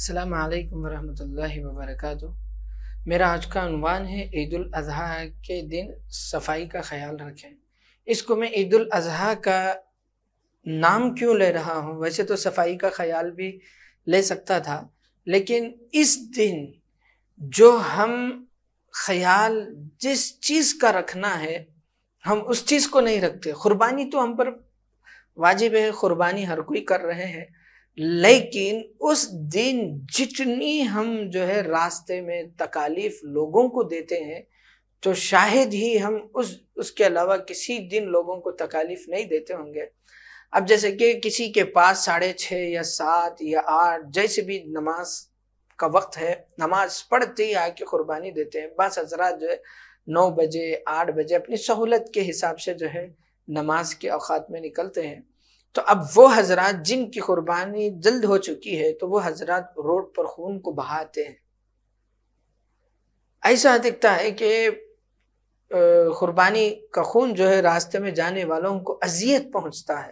السلام علیکم ورحمۃ اللہ وبرکاتہ۔ میرا آج کا عنوان ہے عید الاضحیٰ کے دن صفائی کا خیال رکھیں۔ اس کو میں عید الاضحیٰ کا نام کیوں لے رہا ہوں؟ ویسے تو صفائی کا خیال بھی لے سکتا تھا، لیکن اس دن جو ہم خیال جس چیز کا رکھنا ہے ہم اس چیز کو نہیں رکھتے۔ قربانی تو ہم پر واجب ہے، قربانی ہر کوئی کر رہے ہیں، لیکن اس دن جتنی ہم راستے میں تکالیف لوگوں کو دیتے ہیں تو شاید ہی ہم اس کے علاوہ کسی دن لوگوں کو تکالیف نہیں دیتے ہوں گے۔ اب جیسے کہ کسی کے پاس 6:30 یا 7 یا 8 جیسے بھی نماز کا وقت ہے، نماز پڑھتے ہی آ کے قربانی دیتے ہیں۔ بعض حضرات 9 بجے 8 بجے اپنی سہولت کے حساب سے نماز کے اوقات میں نکلتے ہیں۔ تو اب وہ حضرات جن کی قربانی جلد ہو چکی ہے تو وہ حضرات روڈ پر خون کو بہاتے ہیں۔ ایسا دکھتا ہے کہ قربانی کا خون راستے میں جانے والوں کو اذیت پہنچتا ہے۔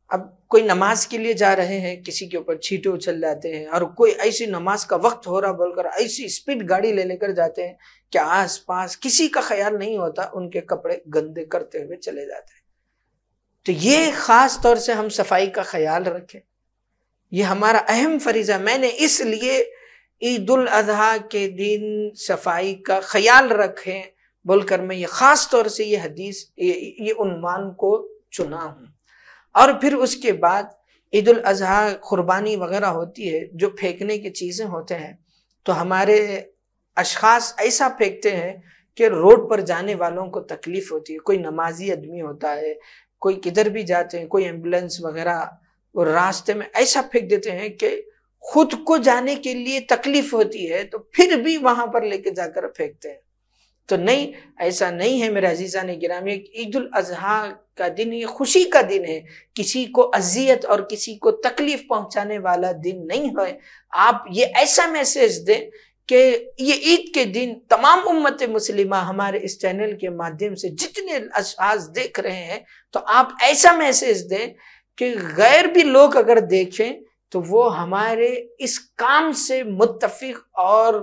اب کوئی نماز کے لیے جا رہے ہیں، کسی کے اوپر چھینٹے اچھل جاتے ہیں، اور کوئی ایسی نماز کا وقت ہو رہا بول کر ایسی اسپیڈ گاڑی لے کر جاتے ہیں کہ آس پاس کسی کا خیال نہیں ہوتا، ان کے کپڑے گندے کرتے ہوئے چلے جاتے ہیں۔ تو یہ خاص طور سے ہم صفائی کا خیال رکھیں، یہ ہمارا اہم فریضہ۔ میں نے اس لیے عید الاضحیٰ کے دن صفائی کا خیال رکھیں بول کر میں یہ خاص طور سے یہ حدیث یہ عنوان کو چنا ہوں۔ اور پھر اس کے بعد عید الاضحیٰ قربانی وغیرہ ہوتی ہے، جو پھینکنے کی چیزیں ہوتے ہیں تو ہمارے اشخاص ایسا پھینکتے ہیں کہ روڈ پر جانے والوں کو تکلیف ہوتی ہے۔ کوئی نمازی آدمی ہوتا ہے، کوئی کدھر بھی جاتے ہیں، کوئی ایمبولینس وغیرہ، وہ راستے میں ایسا پھینک دیتے ہیں کہ خود کو جانے کے لیے تکلیف ہوتی ہے، تو پھر بھی وہاں پر لے کے جا کر پھینکتے ہیں۔ تو نہیں، ایسا نہیں ہے میرے عزیزان گرامی۔ عید الاضحیٰ کا دن یہ خوشی کا دن ہے، کسی کو اذیت اور کسی کو تکلیف پہنچانے والا دن نہیں ہے۔ آپ یہ ایسا میسیج دیں کہ یہ عید کے دن تمام امت مسلمہ ہمارے اس چینل کے مادھیم سے جتنے اشخاص دیکھ رہے ہیں، تو آپ ایسا میسیج دیں کہ غیر بھی لوگ اگر دیکھیں تو وہ ہمارے اس کام سے متفق اور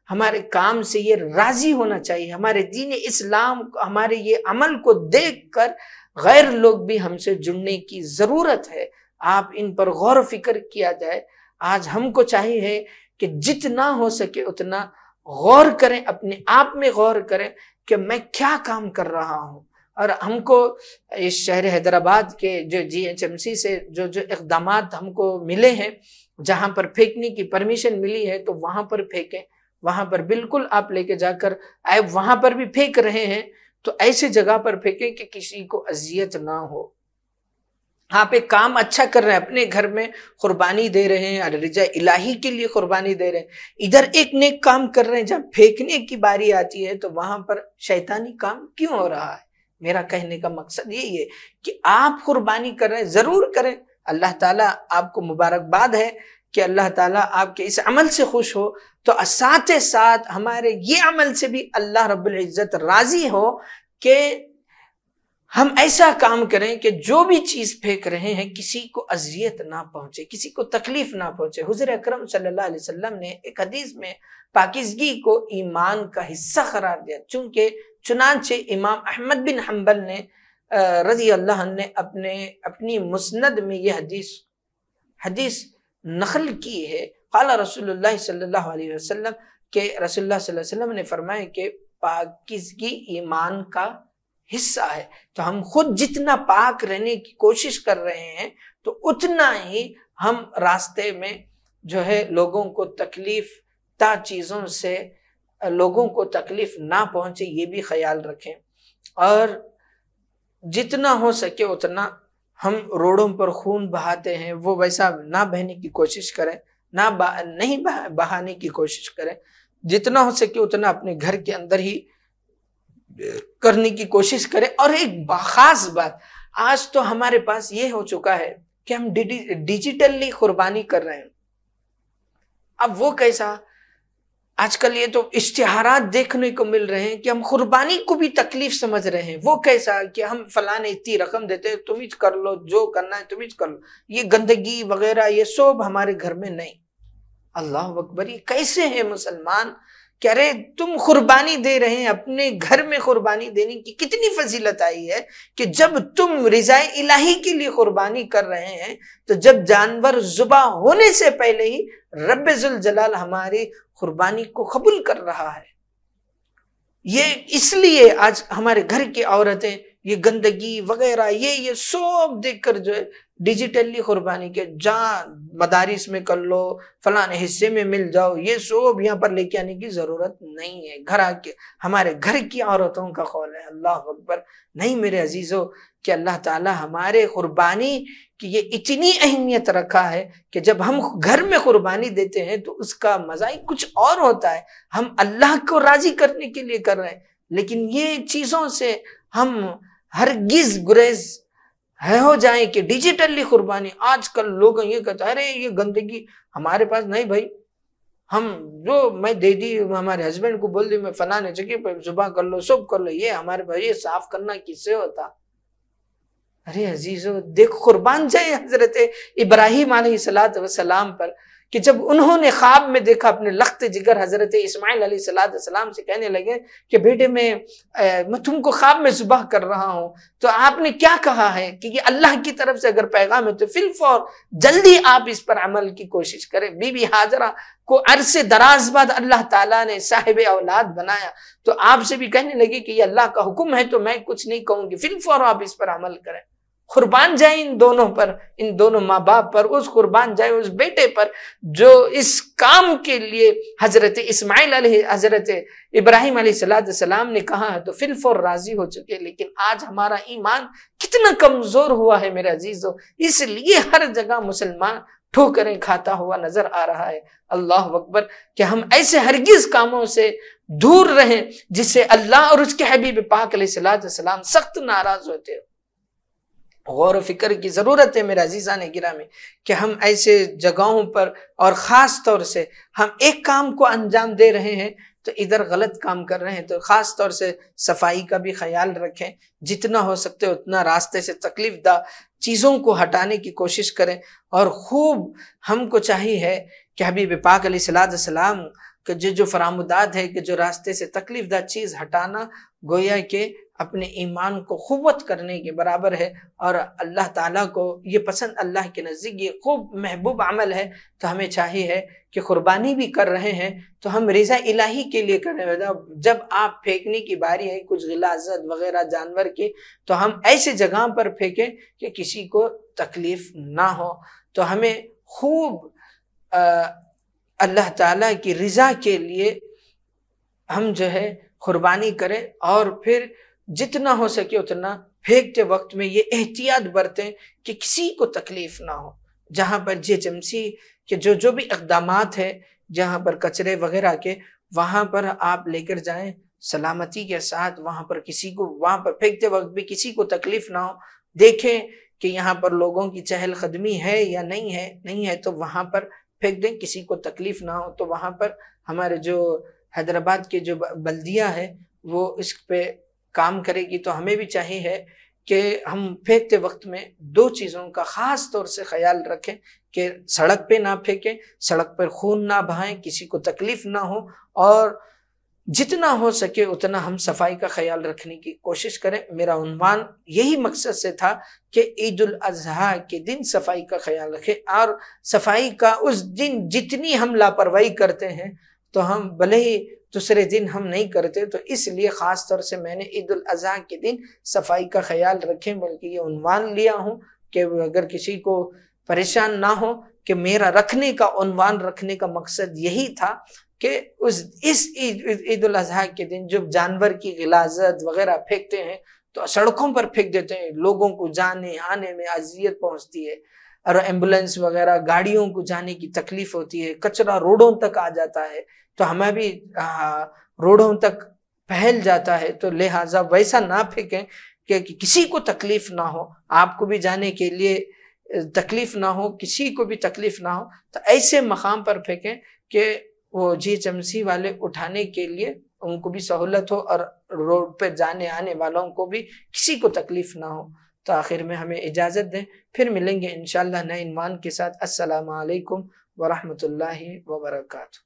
ہمارے کام سے یہ راضی ہونا چاہیے۔ ہمارے دین اسلام، ہمارے یہ عمل کو دیکھ کر غیر لوگ بھی ہم سے جڑنے کی ضرورت ہے۔ آپ ان پر غور و فکر کیا جائے۔ آج ہم کو چاہیے کہ جتنا ہو سکے اتنا غور کریں، اپنے آپ میں غور کریں کہ میں کیا کام کر رہا ہوں۔ اور ہم کو اس شہر حیدرآباد کے جو GHMC سے جو اقدامات ہم کو ملے ہیں، جہاں پر پھینکنے کی پرمیشن ملی ہے تو وہاں پر پھینکیں۔ وہاں پر بالکل آپ لے کے جا کر وہاں پر بھی پھینک رہے ہیں تو ایسی جگہ پر پھینکیں کہ کسی کو اذیت نہ ہو۔ آپ ایک کام اچھا کر رہے ہیں، اپنے گھر میں قربانی دے رہے ہیں، رضا الہی کے لیے قربانی دے رہے ہیں، ادھر ایک نیک کام کر رہے ہیں، جب پھینکنے کی باری آتی ہے تو وہاں پر شیطانی کام کیوں ہو رہا ہے؟ میرا کہنے کا مقصد یہی ہے کہ آپ قربانی کر رہے ہیں، ضرور کریں۔ اللہ تعالیٰ آپ کو مبارکباد ہے کہ اللہ تعالیٰ آپ کے اس عمل سے خوش ہو، تو ساتھ ساتھ ہمارے یہ عمل سے بھی اللہ رب العزت راضی ہو کہ ہم ایسا کام کریں کہ جو بھی چیز پھینک رہے ہیں کسی کو اذیت نہ پہنچے، کسی کو تکلیف نہ پہنچے۔ حضور اکرم صلی اللہ علیہ وسلم نے ایک حدیث میں پاکیزگی کو ایمان کا حصہ قرار دیا، چنانچہ امام احمد بن حنبل نے رضی اللہ عنہ نے اپنی مسند میں یہ حدیث نقل کی ہے۔ قال رسول اللہ صلی اللہ علیہ وسلم، کہ رسول اللہ صلی اللہ علیہ وسلم نے فرمایا کہ پاکیزگی ایمان کا حصہ ہے۔ تو ہم خود جتنا پاک رہنے کی کوشش کر رہے ہیں تو اتنا ہی ہم راستے میں لوگوں کو تکلیف چیزوں سے لوگوں کو تکلیف نہ پہنچے، یہ بھی خیال رکھیں۔ اور جتنا ہو سکے اتنا ہم روڈوں پر خون بہاتے ہیں وہ ویسا نہ بہنے کی کوشش کریں، نہیں بہانے کی کوشش کریں۔ جتنا ہو سکے اتنا اپنے گھر کے اندر ہی کرنے کی کوشش کریں۔ اور ایک خاص بات، آج تو ہمارے پاس یہ ہو چکا ہے کہ ہم ڈیجیٹلی قربانی کر رہے ہیں۔ اب وہ کیسا؟ آج کل یہ تو اشتہارات دیکھنے کو مل رہے ہیں کہ ہم قربانی کو بھی تکلیف سمجھ رہے ہیں۔ وہ کیسا کہ ہم فلاں اتنی رقم دیتے ہیں، تم ہی کر لو، جو کرنا ہے تم ہی کر لو۔ یہ گندگی وغیرہ یہ سب ہمارے گھر میں نہیں۔ اللہ اکبر، یہ کیسے ہے مسلمان کہ ارے تم قربانی دے رہے ہیں، اپنے گھر میں قربانی دینے کی کتنی فضیلت آئی ہے کہ جب تم رضا الہی کے لیے قربانی کر رہے ہیں تو جب جانور ذبح ہونے سے پہلے ہی رب ذوالجلال ہماری قربانی کو قبول کر رہا ہے۔ یہ اس لیے آج ہمارے گھر کی عورتیں یہ گندگی وغیرہ یہ سب دیکھ کر جو ہے ڈیجیٹلی قربانی کے جہاں مدارس میں کر لو، فلاں حصے میں مل جاؤ، یہ سب یہاں پر لے کے آنے کی ضرورت نہیں ہے۔ گھر آ کے ہمارے گھر کی عورتوں کا قول ہے، اللہ اکبر۔ نہیں میرے عزیزو، کہ اللہ تعالی ہمارے قربانی کی یہ اتنی اہمیت رکھا ہے کہ جب ہم گھر میں قربانی دیتے ہیں تو اس کا مزہ ہی کچھ اور ہوتا ہے۔ ہم اللہ کو راضی کرنے کے لیے کر رہے ہیں، لیکن یہ چیزوں سے ہم ہرگز گریز ہو جائیں کہ ڈیجیٹلی قربانی۔ آج کل لوگ یہ کہتے ہیں ارے یہ گندگی ہمارے پاس نہیں بھائی، ہم جو میں دے دی ہمارے ہسبینڈ کو بول دی میں فلاں جگہ پہ ذبح کر لو، سب کر لو، یہ ہمارے پاس یہ صاف کرنا کس سے ہوتا؟ ارے عزیزو دیکھ، قربان جائے حضرت ابراہیم علیہ السلام پر کہ جب انہوں نے خواب میں دیکھا اپنے لخت جگر حضرت اسماعیل علیہ السلام سے کہنے لگے کہ بیٹے میں تم کو خواب میں ذبح کر رہا ہوں، تو آپ نے کیا کہا ہے کہ یہ اللہ کی طرف سے اگر پیغام ہے تو فی الفور جلدی آپ اس پر عمل کی کوشش کریں۔ بی بی ہاجرہ کو عرصے دراز بعد اللہ تعالیٰ نے صاحب اولاد بنایا، تو آپ سے بھی کہنے لگے کہ یہ اللہ کا حکم ہے تو میں کچھ نہیں کہوں گی، فی الفور آپ اس پر عمل کریں۔ قربان جائے ان دونوں پر، ان دونوں ماں باپ پر، اس قربان جائے اس بیٹے پر جو اس کام کے لیے حضرت ابراہیم علیہ السلام نے کہا ہے تو فی الفور راضی ہو چکے۔ لیکن آج ہمارا ایمان کتنا کمزور ہوا ہے میرے عزیزو، اس لیے ہر جگہ مسلمان ٹھوکریں کھاتا ہوا نظر آ رہا ہے۔ اللہ اکبر، کہ ہم ایسے ہرگز کاموں سے دور رہیں جس سے اللہ اور اس کے حبیب پاک علیہ السلام سخت ناراض ہوتے ہیں۔ غور و فکر کی ضرورت ہے میرے عزیزان گرامی کہ ہم ایسے جگہوں پر، اور خاص طور سے ہم ایک کام کو انجام دے رہے ہیں تو ادھر غلط کام کر رہے ہیں، تو خاص طور سے صفائی کا بھی خیال رکھیں، جتنا ہو سکتے اتنا راستے سے تکلیف دہ چیزوں کو ہٹانے کی کوشش کریں، اور خوب ہم کو چاہیے کہ حبیب پاک علیہ السلام کہ جو فرامودات ہے کہ جو راستے سے تکلیف دہ چیز ہٹانا گویا کہ اپنے ایمان کو قوت کرنے کے برابر ہے، اور اللہ تعالیٰ کو یہ پسند، اللہ کے نزدیک یہ خوب محبوب عمل ہے۔ تو ہمیں چاہیے کہ قربانی بھی کر رہے ہیں تو ہم رضا الہی کے لیے کر رہے ہیں۔ جب آپ پھینکنے کی باری ہے کچھ غلاظت وغیرہ جانور کی، تو ہم ایسے جگہ پر پھینکیں کہ کسی کو تکلیف نہ ہو۔ تو ہمیں خوب اللہ تعالیٰ کی رضا کے لیے ہم جو ہے قربانی کریں، اور پھر جتنا ہو سکے اتنا پھینکتے وقت میں یہ احتیاط برتیں کہ کسی کو تکلیف نہ ہو۔ جہاں پر GHMC کے جو بھی اقدامات ہیں، جہاں پر کچرے وغیرہ کے، وہاں پر آپ لے کر جائیں سلامتی کے ساتھ، وہاں پر کسی کو وہاں پر پھینکتے وقت بھی کسی کو تکلیف نہ ہو۔ دیکھیں کہ یہاں پر لوگوں کی چہل قدمی ہے یا نہیں ہے تو وہاں پر پھینک دیں، کسی کو تکلیف نہ ہو۔ تو وہاں پر ہمارے جو حیدرآباد کے جو بلدیہ ہے وہ اس پہ کام کرے گی۔ تو ہمیں بھی چاہیے کہ ہم پھینکتے وقت میں دو چیزوں کا خاص طور سے خیال رکھیں کہ سڑک پہ نہ پھینکیں، سڑک پر خون نہ بہائیں، کسی کو تکلیف نہ ہو، اور جتنا ہو سکے اتنا ہم صفائی کا خیال رکھنے کی کوشش کریں۔ میرا عنوان یہی مقصد سے تھا کہ عید الاضحیٰ کے دن صفائی کا خیال رکھیں، اور صفائی کا اس دن جتنی ہم لاپرواہی کرتے ہیں تو ہم بھلے ہی دوسرے دن ہم نہیں کرتے، تو اس لیے خاص طور سے میں نے عید الاضحیٰ کے دن صفائی کا خیال رکھیں بلکہ یہ عنوان لیا ہوں کہ اگر کسی کو پریشان نہ ہو کہ میرا رکھنے کا عنوان رکھنے کا مقصد یہی تھا کہ اس عید الاضحیٰ کے دن جب جانور کی غلاظت وغیرہ پھینکتے ہیں تو سڑکوں پر پھینک دیتے ہیں، لوگوں کو جانے آنے میں اذیت پہنچتی ہے، اور ایمبولینس وغیرہ گاڑیوں کو جانے کی تکلیف ہوتی ہے، کچرا روڈوں تک آ جاتا ہے، تو ہمیں بھی روڈوں تک پھیل جاتا ہے۔ تو لہٰذا ویسا نہ پھینکیں کہ کسی کو تکلیف نہ ہو، آپ کو بھی جانے کے لیے تکلیف نہ ہو، کسی کو بھی تکلیف نہ ہو۔ تو ایسے مقام پر پھینکیں کہ وہ GHMC والے اٹھانے کے لیے ان کو بھی سہولت ہو، اور روڈ پہ جانے آنے والوں کو بھی کسی کو تکلیف نہ ہو۔ تو آخر میں ہمیں اجازت دیں، پھر ملیں گے انشاءاللہ نئے عنوان کے ساتھ۔ السلام علیکم ورحمۃ اللہ وبرکاتہ۔